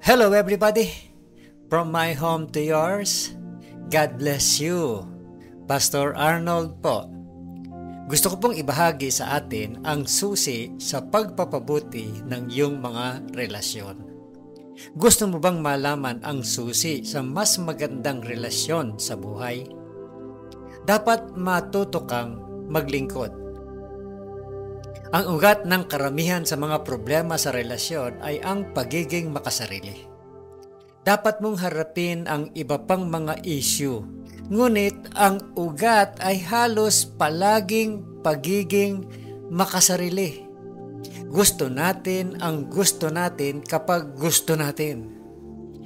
Hello everybody! From my home to yours, God bless you. Pastor Arnold po. Gusto ko pong ibahagi sa atin ang susi sa pagpapabuti ng iyong mga relasyon. Gusto mo bang malaman ang susi sa mas magandang relasyon sa buhay? Dapat matuto kang maglingkod. Ang ugat ng karamihan sa mga problema sa relasyon ay ang pagiging makasarili. Dapat mong harapin ang iba pang mga issue, ngunit ang ugat ay halos palaging pagiging makasarili. Gusto natin ang gusto natin kapag gusto natin.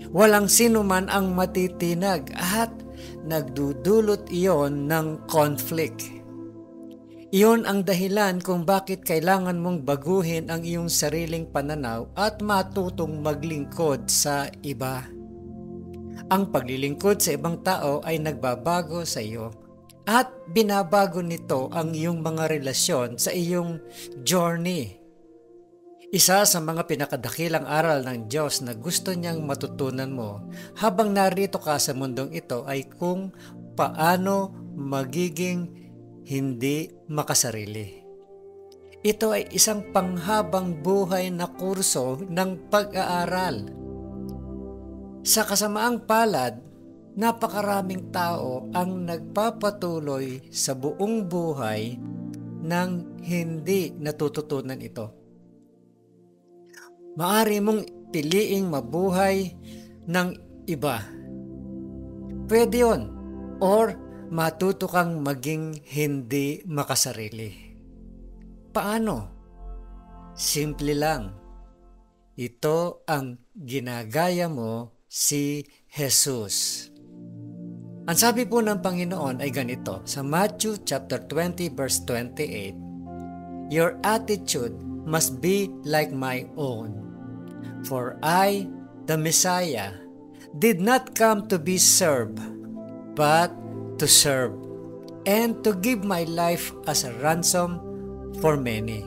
Walang sino man ang matitinag at nagdudulot iyon ng conflict. Iyon ang dahilan kung bakit kailangan mong baguhin ang iyong sariling pananaw at matutong maglingkod sa iba. Ang paglilingkod sa ibang tao ay nagbabago sa iyo at binabago nito ang iyong mga relasyon sa iyong journey. Isa sa mga pinakadakilang aral ng Diyos na gusto niyang matutunan mo habang narito ka sa mundong ito ay kung paano magiging hindi makasarili. Ito ay isang panghabang buhay na kurso ng pag-aaral. Sa kasamaang palad, napakaraming tao ang nagpapatuloy sa buong buhay nang hindi natututunan ito. Maaari mong piliing mabuhay ng iba. Pwede yun. Or matuto kang maging hindi makasarili. Paano? Simple lang. Ito ang ginagaya mo si Jesus. Ang sabi po ng Panginoon ay ganito sa Matthew chapter 20 verse 28, "Your attitude must be like my own. For I, the Messiah, did not come to be served, but to serve, and to give my life as a ransom for many."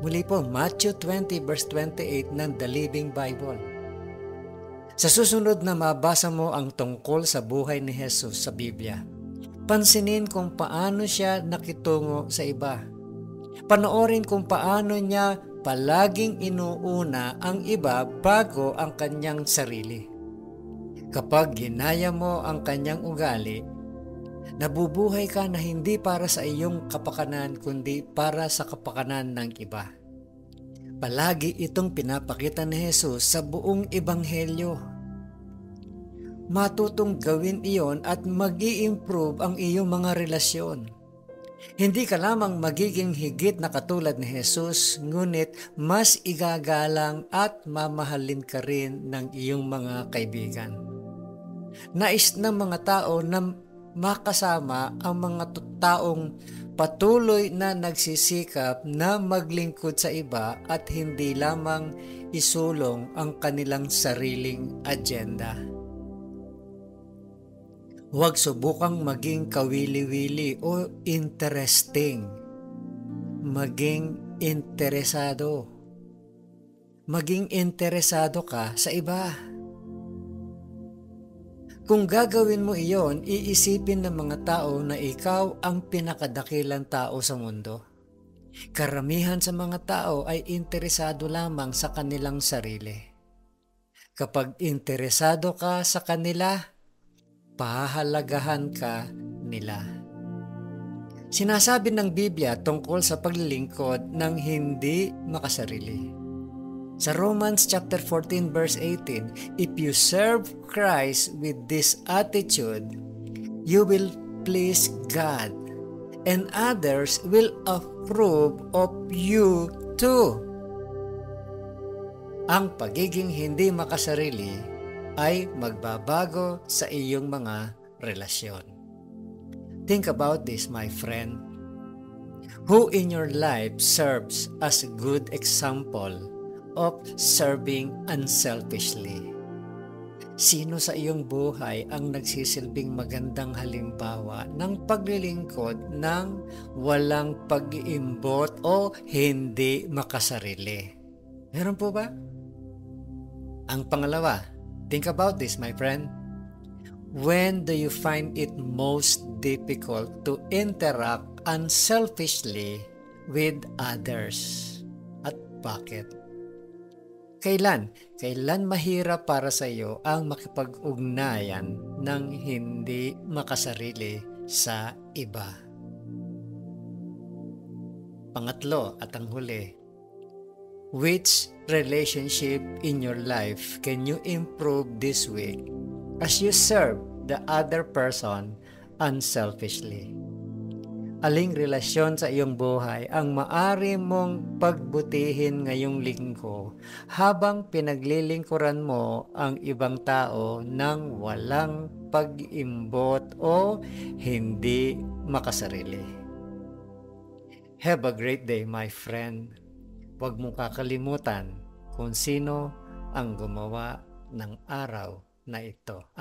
Muli po, Matthew 20 verse 28 ng The Living Bible. Sa susunod na mabasa mo ang tungkol sa buhay ni Jesus sa Biblia, pansinin kung paano siya nakitungo sa iba. Panoorin kung paano niya palaging inuuna ang iba bago ang kanyang sarili. Kapag ginaya mo ang kanyang ugali, nabubuhay ka na hindi para sa iyong kapakanan kundi para sa kapakanan ng iba. Palagi itong pinapakita ni Jesus sa buong ebanghelyo. Matutong gawin iyon at mag-i-improve ang iyong mga relasyon. Hindi ka lamang magiging higit na katulad ni Jesus, ngunit mas igagalang at mamahalin ka rin ng iyong mga kaibigan. Nais ng mga tao na makasama ang mga taong patuloy na nagsisikap na maglingkod sa iba at hindi lamang isulong ang kanilang sariling agenda. Huwag subukang maging kawili-wili o interesting. Maging interesado. Maging interesado ka sa iba. Kung gagawin mo iyon, iisipin ng mga tao na ikaw ang pinakadakilang tao sa mundo. Karamihan sa mga tao ay interesado lamang sa kanilang sarili. Kapag interesado ka sa kanila, pahahalagahan ka nila. Sinasabi ng Biblia tungkol sa paglilingkod ng hindi makasarili. Sa Romans chapter 14 verse 18, "If you serve Christ with this attitude, you will please God, and others will approve of you too." Ang pagiging hindi makasarili ay magbabago sa iyong mga relasyon. Think about this, my friend. Who in your life serves as a good example of serving unselfishly? Sino sa iyong buhay ang nagsisilbing magandang halimbawa ng paglilingkod ng walang pag-iimbot o hindi makasarili? Meron po ba? Ang pangalawa, think about this, my friend. When do you find it most difficult to interact unselfishly with others? At bakit? Kailan mahirap para sa iyo ang makipag-ugnayan ng hindi makasarili sa iba? Pangatlo at ang huli, which relationship in your life can you improve this week as you serve the other person unselfishly? Aling relasyon sa iyong buhay ang maari mong pagbutihin ngayong linggo habang pinaglilingkuran mo ang ibang tao ng walang pag-imbot o hindi makasarili? Have a great day, my friend. Huwag mong kakalimutan kung sino ang gumawa ng araw na ito.